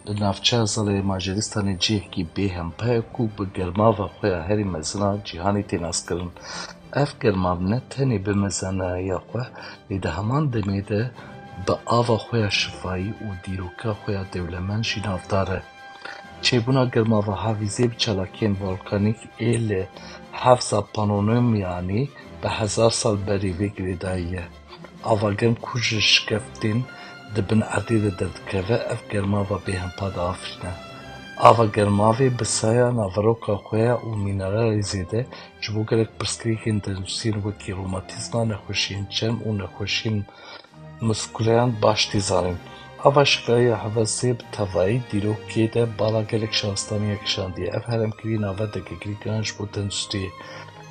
Li navçeya Zalê Macaristanê cihekî bêhempa ye ku bi germava xwe ya herî mezin a cîhanê tê naskirin. Ev germav ne tenê bi mezeneya xwe, lê di heman demê de bi ava xwe ya şifayî û dîroka xwe ya dewlemend jî navdar e. Çêbûna germava havîzê bi çalakiyên volkanîk ê li hefza Pannonyanê bi hezar sal berî vê girêdayî ye. Avagerm ku ji şikeftên di bin erdê de derdikeve, ev germava bêhempa diafirîne. Ava germavê bi saya naveroka xwe ya û mîneralê zêde ji bo gelek pirsgirêkên tenduristiyên wekî romatîzma, nexweşiyên çerm û nexweşiyên muskûleyan baş tê zanîn. Ava şikayê hevesê bi tevahî dîrokê de bala gelek şaristaniyek kişandiye. Ev heremkirî navberdekê giran ji bo tenduristiyê.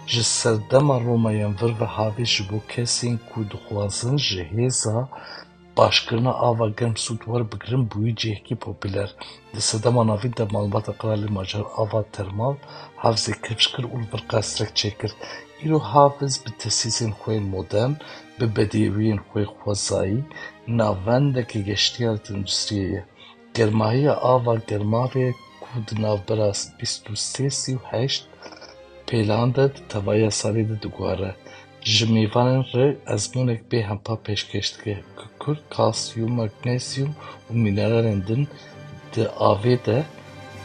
Ji serdema Romayên vir ve havê ji bo kesên ku dixwazin ji hêza başkirina ava germ sûd werbigirin bûyî cihekî popüler. Di sedema navîn de malbata Kralê Macar ava termal havzê kevş kir û li vir qesrek çêkir. Îro haviz bi tesîsên xwe yên modern, bi bedêwiyên xwe xwezayî, navendekî geştiya li tenduristiyê ye. Germahiya ava germavê ku di navbera 23-38 pêlan de di tevahiya salê de diguhere. Ji mêvanên re ezmûnek bêhempa pêşkêş dike. Kukûr, kalsiyum, magnezyum û mîneralên din di avê de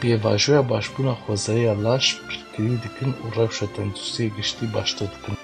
pêvajoya başbûna xwezayî ya laş piştgirî dikin û rewşa tenduristiyê giştî baştir dikin.